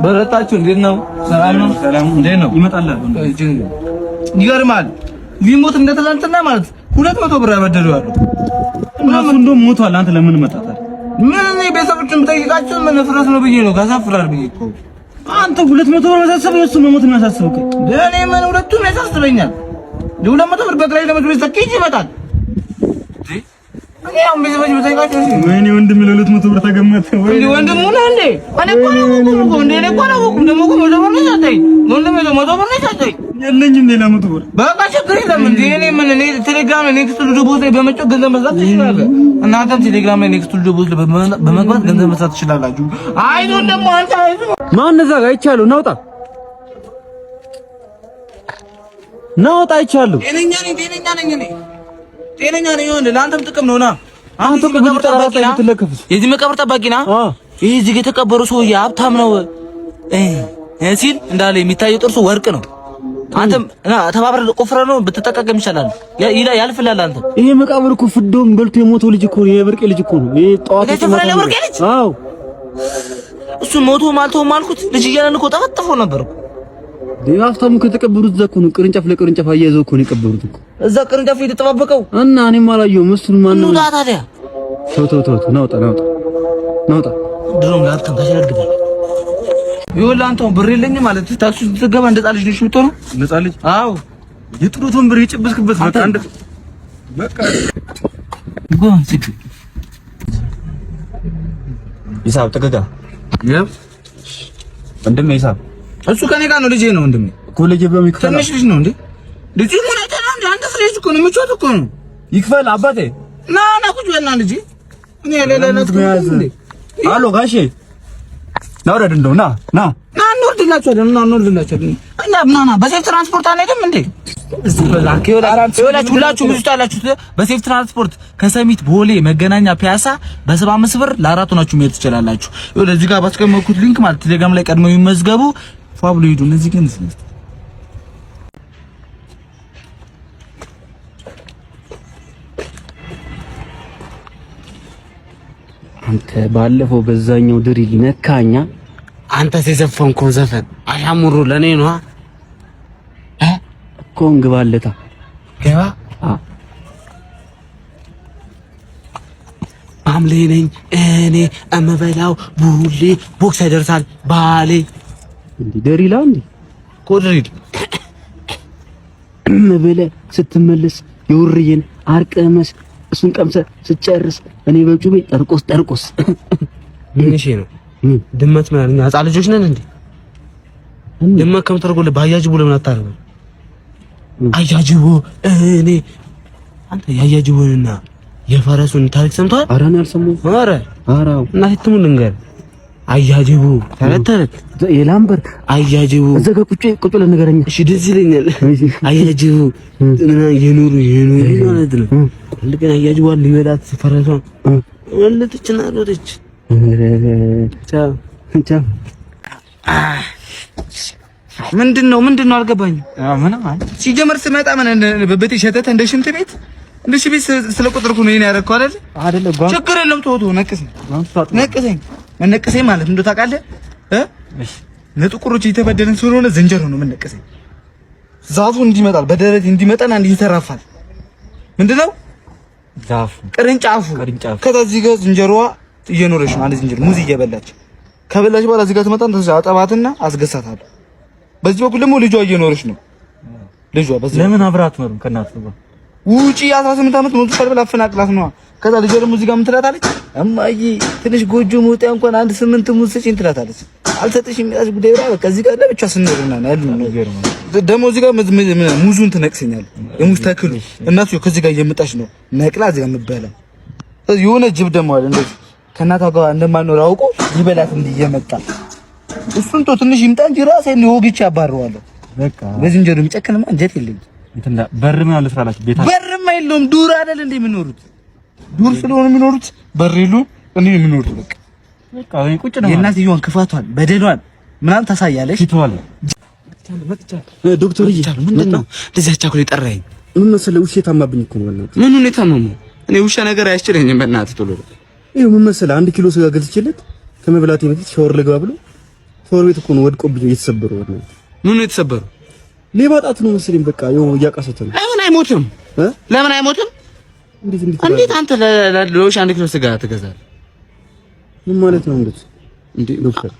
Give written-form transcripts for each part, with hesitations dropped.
በረታችሁ እንዴት ነው? ሰላም ነው? ሰላም እንዴት ነው? ይመጣል። ይገርማል። ሊሞት እንደተላንተና ማለት 200 ብር ያበደረው አሉ። እነሱ እንደውም ሞቷል። አንተ ለምን መጣጣል? ምን እኔ ቤተሰቦችን ጠይቃቸው ምን ፍረስ ነው ብዬ ነው ካሳፍራል ብዬ እኮ። አንተ 200 ብር ያሳስበው እሱ መሞት ነው ያሳስበው። ለኔ ምን ሁለቱም ያሳስበኛል። ለ200 ብር በቅላይ ለመድረስ ተከይ ይመጣል። እኔ አሁን ቤተሰቦች በጠይቃቸው ወይኔ ወንድም ለ200 ብር ተገመተ ወይ ወንድም ሆነ እንዴ? እኔ እኮ ነው እንዴ? እኔ እኮ ነው ደግሞ ወንድም ነው ሰጠኝ። ወንድም ነው 100 ብር ነው ሰጠኝ። የለኝም ሌላ 100 ብር። በቃ ችግር የለም እንዴ? እኔ ምን እኔ ቴሌግራም ላይ ኔክስት ቪዲዮ ቦት ላይ በመጫወት ገንዘብ መስራት ትችላለህ። እናንተም ቴሌግራም ላይ ኔክስት ቪዲዮ ቦት ላይ በመግባት ገንዘብ መስራት ትችላላችሁ። አይዞን ደግሞ አንተ አይዞ ማን እዛ ጋር አይቻለሁ። ናውጣ ናውጣ አይቻለሁ። ጤነኛ ነኝ እኔ ጤነኛ ነኝ። ለአንተም ጥቅም ነውና አንተ መቀብር ጠባቂ ነህ። የዚህ መቀብር ጠባቂ ነህ። ይሄ እዚህ የተቀበሩ ሰውዬ ሀብታም ነው ሲል እንዳለ የሚታየው ጥርሱ ወርቅ ነው። አንተም ተባብረን ቆፍረን ነው ብትጠቀም ይችላል። ያልፍላል። አንተ ይሄ መቃብር እኮ ፍዶም በልቶ የሞተው ልጅ እኮ ነው። የብርቄ ልጅ እኮ ነው። ይሄ ጧት ተፈረለ ብርቄ ልጅ። አዎ እሱ ሞቶ ማልቶ ማልኩት ልጅ እያለን እኮ ጠፈጠፈ ነበር እኮ። ሀብታሙ ከተቀበሩት እዛ እኮ ነው። ቅርንጫፍ ለቅርንጫፍ አያይዘው እኮ ነው የቀበሩት እኮ እዛ ቅርንጫፍ እየተጠባበቀው እና እኔም አላየሁም። እሱን ማን ነው ታዲያ? ተው ናውጣ ድሮም ላፍተን ተሸረግበል ይኸውልህ አንተ ብር የለኝም ማለት ታክሲ ስትገባ እንደ ጣልሽ ልጅ የምትሆነው ነፃ ልጅ። አዎ የጥሩቱን ብር የጨበስክበት በቃ አንድ በቃ ጎን ሲክ ሂሳብ ተገጋ ይኸው ወንድሜ ሂሳብ እሱ ከኔ ጋር ነው። ልጄ ነው ወንድሜ እኮ ልጄ በሚከፈል ትንሽ ልጅ ነው እንዴ? ልጅ ምን አይተናል እንዴ? አንተ ፍሬሽ እኮ ነው የምትጮት እኮ ነው። ይክፈል አባቴ ና ቁጭ በልና ልጄ እኔ ለለለት እንዴ አሎ ጋሼ ናውረድ እንደው ና እንወርድላችኋለን እና ና በሴፍ ትራንስፖርት አንሄድም እንዴ? እዚህ በላክ ይወላችሁ ሁላችሁ ብዙ ታላችሁ በሴፍ ትራንስፖርት ከሰሚት ቦሌ መገናኛ ፒያሳ በ75 ብር ለአራቱ ናችሁ መሄድ ትችላላችሁ። ይኸውልህ እዚህ ጋር ባስቀመጥኩት ሊንክ ማለት ቴሌግራም ላይ ቀድመው ይመዝገቡ። ፋብሎ ሂዱ። እነዚህ ግን አንተ ባለፈው በዛኛው ድሪል ነካኛ። አንተ የዘፈንከው ዘፈን አሻሙሩ ለኔ ነው እኮ እንግባለታ ገባ አምሌ ነኝ እኔ እምበላው ቡሌ ቦክስ ያደርሳል ባሌ እንዴ ድሪላ እንዴ ኮድሪል እምበለ ስትመለስ ይውርየን አርቀመስ እሱን ቀምሰ ስጨርስ እኔ በጩቤ ጠርቆስ ምን እሺ ነው ድመት ማለት ነው። ህፃን ልጆች ነን እንዴ? ድመት ከምትርጎለ ባያጅቡ ለምን አታረገው? አያጅቡ እኔ አንተ ያያጅቡንና የፈረሱን ታሪክ ሰምተዋል? ኧረ እኔ አልሰማሁም። ኧረ እና ትሙ ልንገር አያጅቡ ተረተረት የላምበር አያጅቡ እዛ ጋር ቁጭ ለነገረኛ እሺ ደስ ይለኛል። አያጅቡ እና የኑሩ ማለት ነው። ልክ አያጅቡ ሊበላት ፈረሷን ወለደችና ሮጠች። ምንድነው አልገባኝም። ምንም ሲጀመር ስመጣ በቤት ሸተተ እንደ ሽንት ቤት እንደ ሽንት ቤት ስለቆጠርኩ ነው ይሄን ያደረኩት አይደል? ችግር የለም ተወው። ነቀሰኝ ማለት እንደው ታውቃለህ ለጥቁሮች የተበደለን ስለሆነ ዝንጀሮ ነው የምንነቀሰኝ። ዛፉ እንዲመጣል በደረት እንዲመጣና እንዲተራፋል ምንድነው ዛፉ ቅርንጫፉ ከዚህ ጋር ዝንጀሮዋ እየኖረች ማለት ዝንጀሮ ሙዝ እየበላች ከበላች በኋላ እዚህ ጋር ትመጣን አጠባትና አስገሳታለሁ። በዚህ በኩል ደግሞ ልጇ እየኖረች ነው። ልጇ በዚህ ለምን አብራት ነው ከናቱ ጋር ውጪ 18 ዓመት ሞልቶ ካልበላ አፈናቅላት ነው። ከዛ ልጇ ደግሞ እዚህ ጋር ምን ትላታለች? እማዬ ትንሽ ጎጆ ሞጣ እንኳን አንድ 8 ሙዝ ስጪኝ ትላታለች። አልሰጥሽም የሚላሽ ጉዳይ ብላ በቃ እዚህ ጋር ለብቻ ስንኖርና ያሉ ነገር ነው። ደግሞ እዚህ ጋር ሙዙን ትነቅሰኛለች። የሙዝ ተክሉ እናቱ ከዚህ ጋር እየመጣች ነው ነቅላ እዚህ ጋር የምትበላ የሆነ ጅብ ደግሞ አለ እንደዚህ ከናታ ጋር እንደማኖር አውቆ ይበላት እየመጣ እሱን ቶ ትንሽ ይምጣ እንጂ ራሴን ወግቼ አባረዋለሁ። በቃ በዝንጀሮ የሚጨክንማ እንጀት የለኝም። እንትና በርም ያለ ስራላችሁ ቤታ በርም አይደለም ዱር አይደል እንዴ የሚኖሩት? ዱር ስለሆነ የሚኖሩት በር የለውም እንዴ የሚኖሩት? በቃ ወይ ቁጭ ነው። የእናትየዋን ክፋቷን በደሏን ምናምን ታሳያለሽ። ይተዋል ዶክተር ምንድነው እንደዚህ አቻኩል የጠራኝ? ምን መሰለህ ውሻ ታማብኝ እኮ ነው። ምን ነው የታመመው? እኔ ውሻ ነገር አያስችለኝም። በእናትህ ቶሎ ይኸው ምን መሰለህ 1 ኪሎ ስጋ ገዝቼለት ከመብላቴ በፊት ሻወር ልግባ ብሎ ሶር ቤት እኮ ነው ወድቆብኝ የተሰበረው ነው። ምን ነው የተሰበረው? ሊባጣት ነው መሰለኝ። በቃ ይኸው እያቃሰተ ነው። ለምን አይሞትም? ለምን አይሞትም? እንዴት አንተ ለሎሽ 1 ኪሎ ስጋ ትገዛለህ? ምን ማለት ነው እንዴ ዶክተር?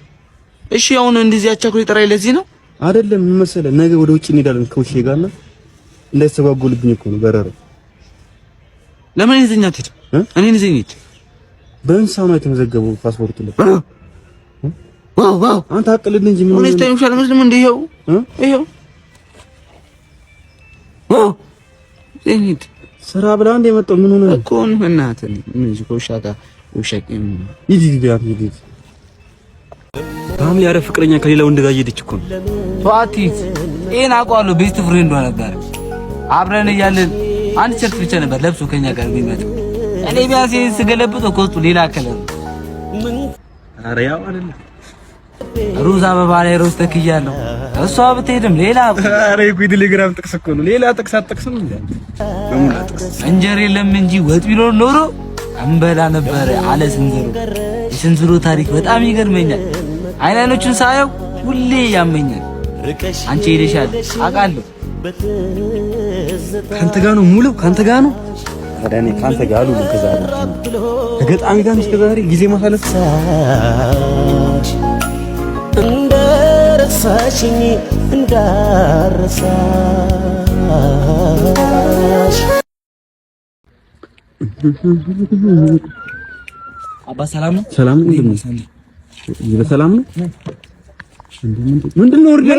እሺ አሁን እንደዚህ አቻኩል ይጠራይ ለዚህ ነው አይደለም? ምን መሰለህ ነገ ወደ ውጭ እንሄዳለን ከውሼ ጋርና እንዳይስተጓጎልብኝ እኮ ነው በረረው። ለምን ይዘኛ ትሄድ? እኔ ይዘኝ ሂድ። በእንሳ ነው የተመዘገበው ፓስፖርት ላይ። ዋው አንተ አቅልል እንጂ ምን ነው ስታይም ሻለ መስለም እንደ ይሄው ሂድ ስራ ብላ እንደ የመጣው ምን ሆነ እኮ ነው እናትህ ምን እዚህ ኮሻታ ውሸቂም ይዲ ታምሊ ያረ ፍቅረኛ ከሌላ ወንድ ጋር እየሄደች እኮ ነው። ቷቲት ይሄን አውቀዋለሁ። ቤስት ፍሬንዷ ነበር። አብረን እያለን አንድ ቸርች ብቻ ነበር ለብሶ ከኛ ጋር የሚመጣው። እኔ ቢያንስ ስገለብጠው ከውስጡ ሌላ ከለር አረ ያው አይደል ሩዝ አበባ ላይ ሮዝ ተክያለሁ። እሷ ብትሄድም ሌላ አረ ይኩ ቴሌግራም ጥቅስ እኮ ነው። ሌላ ጥቅስ አጥቅስም እንዴ እንጀራ የለም እንጂ ወጥ ቢኖር ኖሮ እንበላ ነበር አለ ስንዝሩ። የስንዝሩ ታሪክ በጣም ይገርመኛል። አይናኖቹን ሳየው ሁሌ ያመኛል። አንቺ ሄደሻል አውቃለሁ። ካንተ ጋር ነው ሙሉ ካንተ ጋር ነው። ታዲያ እኔ ካንተ ጋር አሉ ከዛሬ ከገጣሚ ጋር እስከ ዛሬ ጊዜ ማሳለፍ እንደረሳሽኝ እንዳረሳሽ አባ ሰላም ነው? ሰላም ነው። በሰላም ነው። ምንድን ነው ወርደህ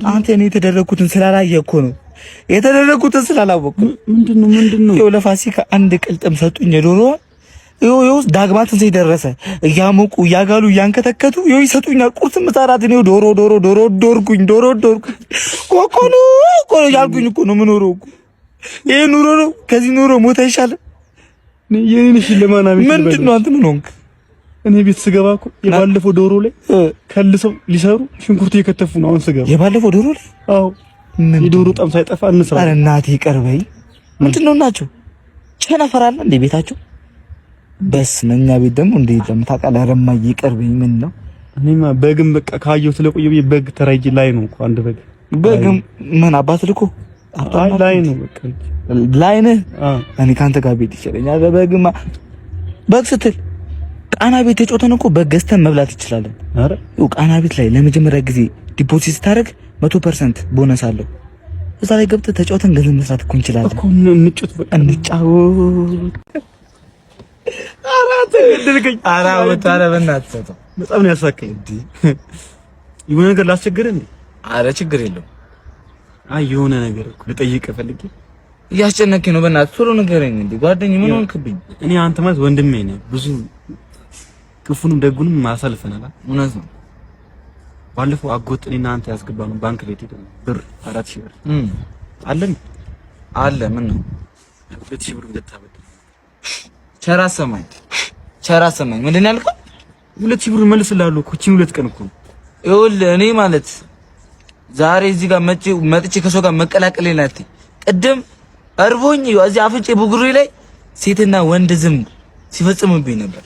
አንተ እኔ የተደረኩትን ስላላየህ እኮ ነው። የተደረኩትን ስላላወቅኩ ምንድን ነው ይኸው ለፋሲካ አንድ ቅልጥም ሰጡኝ የዶሮዋ ይኸው ዳግማ ትንሣኤ ደረሰ። እያሞቁ እያጋሉ እያንከተከቱ ይኸው ይሰጡኛል። ቁርስ ምሳራት ነው ዶሮ ዶርኩኝ ኮኮኑ ያልኩኝ እኮ ነው የምኖረው እኮ ይሄ ኑሮ ነው። ከዚህ ኑሮ ሞት አይሻልም? የኔን ሽልማና ቤት ምንድን ነው አንተ ምን ሆንክ? እኔ ቤት ስገባ እኮ የባለፈው ዶሮ ላይ ከልሰው ሊሰሩ ሽንኩርት እየከተፉ ነው። አሁን ስገባ የባለፈው ዶሮ ላይ አዎ የዶሮ ጣም ሳይጠፋ እንስራ። ኧረ እናቴ ቀርበይ ምንድን ነው ናቸው ቸነፈር አለ እንደ ቤታቸው በስመኛ ቤት ደግሞ እንደ የለም ታውቃለህ። ኧረ እማዬ ቀርበኝ ምን ነው እኔማ በግም በቃ ካየሁ ስለቆየሁ በግ ተራይ ላይ ነው እኮ አንድ በግም ምን አባት ልኮ ላይ ነው በቃ ላይ ነህ። እኔ ካንተ ጋር ቤት ይችላል። በግማ በግ ስትል ቃና ቤት ተጮተን እኮ በግ ገዝተን መብላት እንችላለን። አረ ቃና ቤት ላይ ለመጀመሪያ ጊዜ ዲፖዚት ስታደርግ 100% ቦነስ አለው። እዛ ላይ ገብተህ ተጫውተን ገንዘብ መስራት እኮ እንችላለን እኮ እንጫወት በቃ እንጫወት። አራት ድልከኝ አራውት አረ በእናትህ ሰጠው በጣም ነው ያሳከኝ። እንዴ የሆነ ነገር ላስቸግርህ እንዴ? አረ ችግር የለውም። አይ የሆነ ነገር እኮ ልጠይቅህ ፈልጌ እያስጨነቀኝ ነው። በእናትህ ቶሎ ንገረኝ። እንዴ ጓደኛዬ ምን ሆንክብኝ? እኔ አንተ ማለት ወንድሜ ነህ። ብዙ ክፉንም ደጉንም ማሳልፈናል። እውነት ነው። ባለፈው አጎጥኔና አንተ ያስገባነው ባንክ ቤት ሄደን ብር 4000 ብር አለን አለ ምን ነው 2000 ብር እንደታበደ ቸራ ሰማኝ ምንድን ነው ያልከው? 2000 ብር መልስልሃለሁ እኮ እቺን 2 ቀን እኮ ይኸውልህ እኔ ማለት ዛሬ እዚህ ጋር መጥቼ ከሰው ጋር መቀላቀል ናት። ቅድም እርቦኝ እዚህ አፍንጬ ብጉሬ ላይ ሴትና ወንድ ዝም ሲፈጽሙብኝ ነበር።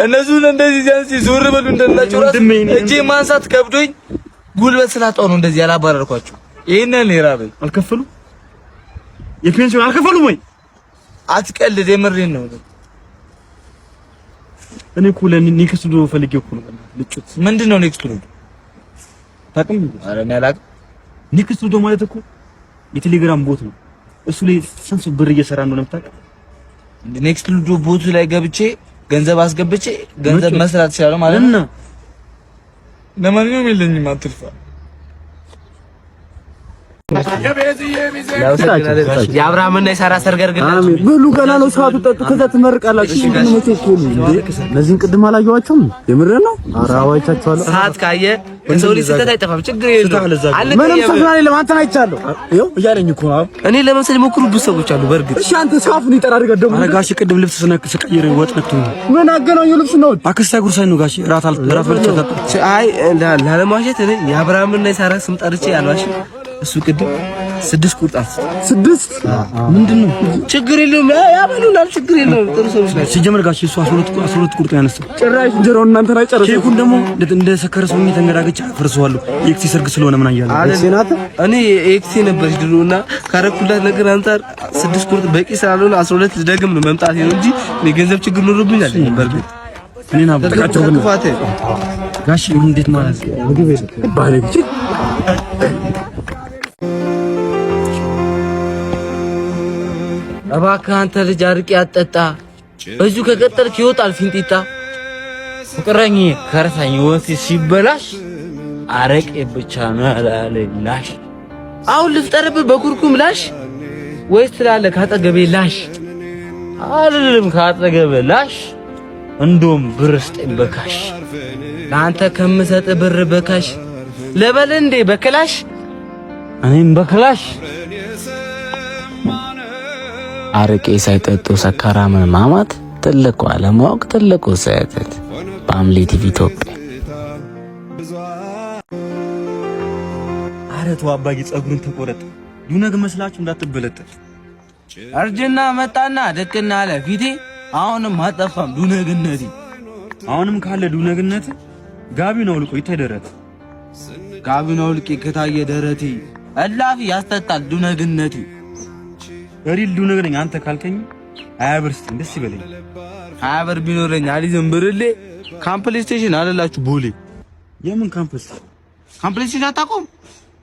እነሱን እንደዚህ ዛንሲ ዞር በሉ እንደላችሁ ራስ እጄ ማንሳት ከብዶኝ ጉልበት ስላጣው ነው እንደዚህ ያላባረርኳቸው። ይሄንን ይራበኝ አልከፈሉ የፔንሽን አልከፈሉም ወይ? አትቀልድ፣ የምሬን ነው። እኔ እኮ ለኔክስት ዶ ፈልጌ እኮ ነው ልጭት። ምንድነው ኔክስት ዶ? ታውቅም? ኧረ እኔ አላውቅም። ኔክስት ዶ ማለት እኮ የቴሌግራም ቦት ነው። እሱ ላይ ስንት ብር እየሰራ እንደሆነ የምታውቅ? ኔክስት ዶ ቦቱ ላይ ገብቼ ገንዘብ አስገብቼ ገንዘብ መስራት ይችላል ማለት ነው። ለማንኛውም የለኝም አትልፋ። የአብርሃምና የሳራ ሰርገር ግን ብሉ ገና ነው ሰዓቱ። ጠጡ ከዛ ትመርቃላችሁ። እነዚህን ቅድም አላየኋቸውም። የምሬን ነው። ኧረ አዋይቻቸዋለሁ። ሰዓት ካየ ሰው ልጅ ስህተት አይጠፋም። ችግር የለውም። ምንም ሰው አይደለም። አንተን አይቻለሁ። ይኸው እያለኝ እኮ ነው። እኔ ለመምሰል የሞክሩ ብዙ ሰዎች አሉ። በእርግጥ እሺ፣ አንተ ሳፉን ይጠራል። ገደሙ አረጋሽ ቅድም ልብስ ስቀይር ወጥ ነክቶ ምን አገናኘው? ልብስ ነው አክስታ ጉርሳይ ነው ጋሽ ራት በልቻታ። አይ ላለማሸት እኔ የአብርሃምና የሳራ ስም ጠርቼ አልዋሽም። እሱ ቅድም 6 ቁርጣት 6 ምንድነው? ችግር የለውም ያበሉናል። ችግር የለውም። ጥሩ ሰዎች ናቸው። ሲጀመር ጋሽ እሱ 12 ቁርጥ ያነሳው ጭራሽ እንጀራው እናንተ ላይ ጨረሰ። ኬኩን ደግሞ እንደ ሰከረ ሰው ተንገዳገጭ አፈርሰዋለሁ። ኤክሲ ሰርግ ስለሆነ ምን አያለ አለናት። እኔ ኤክሲ ነበር ድሮና ካረኩላት ነገር አንፃር 6 ቁርጥ በቂ ስላልሆነ 12 ደግም ነው መምጣት ነው እንጂ የገንዘብ ችግር ኖሮብኛል። በርግጥ እኔና በተቃጨው ግን ጋሽ እንዴት ማለት ምግብ ባለች እባክህ አንተ ልጅ አርቄ አጠጣ። በዚሁ ከቀጠልክ ይወጣል ፊንጢጣ። ፍቅረኝ ከረሳኝ ወንስ ሲበላሽ አረቄ ብቻ ነው ያላለላሽ። አሁን ልፍጠርብህ በኩርኩም ላሽ ወይስ ትላለህ ካጠገቤ ላሽ? አልልም ካጠገቤ ላሽ እንደውም ብር ስጠኝ በካሽ። ለአንተ ከምሰጥ ብር በካሽ ለበል እንዴ በክላሽ እኔም በክላሽ። አረቄ ሳይጠጡ ሰካራምን ማማት ትልቁ አለማወቅ ትልቁ ስህተት። በአምሌ ቲቪ ኢትዮጵያ። ኧረ ተው አባዬ ፀጉርን ተቆረጥ። ዱነግ መስላችሁ እንዳትበለጠጥ። እርጅና መጣና ደቅና አለ ፊቴ። አሁንም አጠፋም ዱነግነቴ። አሁንም ካለ ዱነግነት ጋቢውን አውልቆ ይታይ ደረት። ጋቢውን አውልቄ ከታየ ደረቴ እላፊ ያስጠጣል ዱነግነቴ። ሪል ዱነግ ነኝ አንተ ካልከኝ 20 ብር ስጠኝ ደስ ይበለኝ። 20 ብር ቢኖረኝ አሊዝም ብርሌ ካምፕሌይ ስቴሽን አለላችሁ ቦሌ። የምን ካምፕስ? ካምፕሌይ ስቴሽን አታውቁም?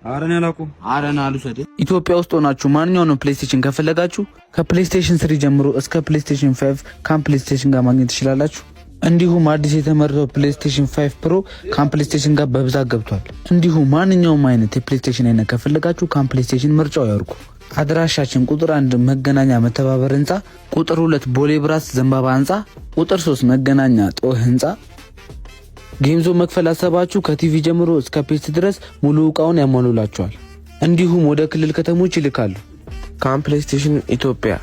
ኧረ እኔ አላውቅም። ኧረ ና ልውሰድ። ኢትዮጵያ ውስጥ ሆናችሁ ማንኛውንም ፕሌይስቴሽን ከፈለጋችሁ ከፕሌይስቴሽን 3 ጀምሮ እስከ ፕሌይስቴሽን 5 ከፕሌይስቴሽን ጋር ማግኘት ትችላላችሁ። እንዲሁም አዲስ የተመረተው ፕሌይስቴሽን 5 ፕሮ ከፕሌይስቴሽን ጋር በብዛት ገብቷል። እንዲሁም ማንኛውም አይነት የፕሌይስቴሽን አይነት ከፈለጋችሁ ከፕሌይስቴሽን ምርጫው ያርጉ። አድራሻችን ቁጥር 1 መገናኛ መተባበር ህንጻ፣ ቁጥር 2 ቦሌ ብራስ ዘንባባ ህንጻ፣ ቁጥር 3 መገናኛ ጦህ ህንጻ። ጌምዞ መክፈል አሰባችሁ ከቲቪ ጀምሮ እስከ ፒሲ ድረስ ሙሉ ዕቃውን ያሟሉላችኋል። እንዲሁም ወደ ክልል ከተሞች ይልካሉ። ካምፕሌይስቴሽን ኢትዮጵያ።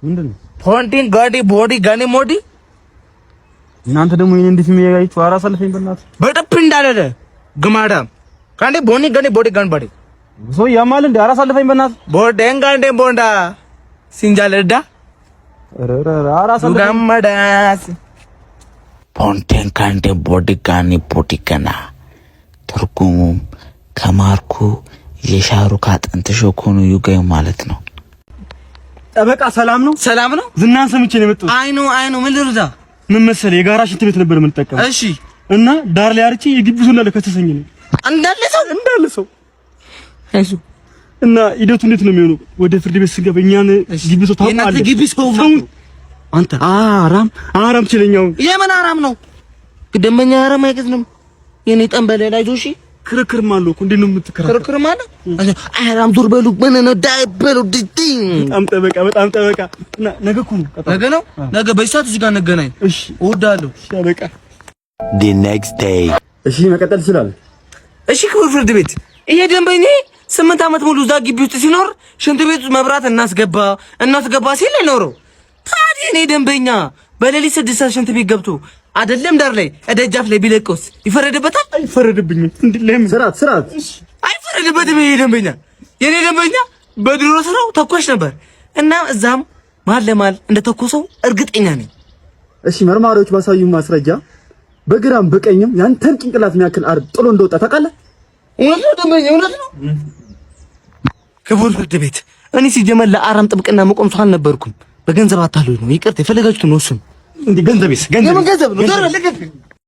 ምንድነው? ፎንቲን ጋዲ ቦዲ ጋኒ ሞዲ። እናንተ ደግሞ ይሄን እንዴት የሚያያችሁ? ኧረ አሳልፈኝ በእናትህ በጠፍ እንዳለለ ግማዳም ካንዴ ቦኒ ጋኒ ቦዲ ጋን ባዲ ሰው ያማል እንዴ? ኧረ አሳልፈኝ በእናትህ ቦዴን ጋንዴ ቦንዳ ሲንጃለዳ ጋማዳስ ፎንቲን ካንዴ ቦዲ ጋኒ ቦዲ ጋና። ትርጉሙም ከማርኩ የሻሩክ አጥንት ሾኮኑ ዩጋይ ማለት ነው። ጠበቃ ሰላም ነው? ሰላም ነው። ዝናን ሰምቼ ነው የመጣሁት። አይ ነው ምን ልርዳ? ምን መሰለህ የጋራ ሽንት ቤት ነበር የምንጠቀመው። እሺ። እና ዳር ላይ አርቼ የግቢው ሰው እንዳለ ከተሰኝ ነው እንዳለ ሰው እሺ። እና ሂደቱ እንዴት ነው የሚሆነው? ወደ ፍርድ ቤት ስንገባ እኛን ግቢ ሰው ታውቃለህ? የእናንተ ግቢ ሰው አንተ አራም ችለኛው የምን አራም ነው? ደንበኛ አራም አይገዝንም። የኔ ጠንበለ ላይ ጆሺ ክርክርም አለው እኮ እንዴት ነው የምትከራከረው? ክርክርም አለ። አራም ዙር በሉ ምን ነው ዳይበሉ ዲቲን በጣም ጠበቃ። ነገ እኮ ነው ነገ በዚህ ሰዓት እዚህ ጋር እንገናኝ። እሺ እወዳለሁ። ጠበቃ the next day እሺ መቀጠል ይችላል። እሺ ክቡር ፍርድ ቤት ይሄ ደንበኛ 8 ዓመት ሙሉ እዛ ግቢ ውስጥ ሲኖር ሽንት ቤት መብራት እናስገባ ሲል ኖረው። ታዲያ እኔ ደንበኛ በሌሊት 6 ሰዓት ሽንት ቤት ገብቶ አይደለም ዳር ላይ ደጃፍ ላይ ቢለቀውስ ይፈረድበታል? አይፈረድብኝም። ለምን? ስርዓት አይፈረድበትም። ይሄ ደንበኛ የኔ ደንበኛ በድሮ ስራው ተኳሽ ነበር እና እዛም ማል ለማል እንደተኮሰው እርግጠኛ ነኝ። እሺ መርማሪዎች ባሳዩ ማስረጃ በግራም በቀኝም ያንተን ጭንቅላት የሚያክል አር ጥሎ እንደወጣ ታውቃለህ? እውነት ነው ደንበኛ፣ እውነት ነው። ክቡር ፍርድ ቤት እኔ ሲጀመር ለአራም ጥብቅና መቆም ሰው አልነበርኩም። በገንዘብ አታሉኝ ነው። ይቅርታ የፈለጋችሁትን ወስኑ። እንዴ ገንዘብ ነው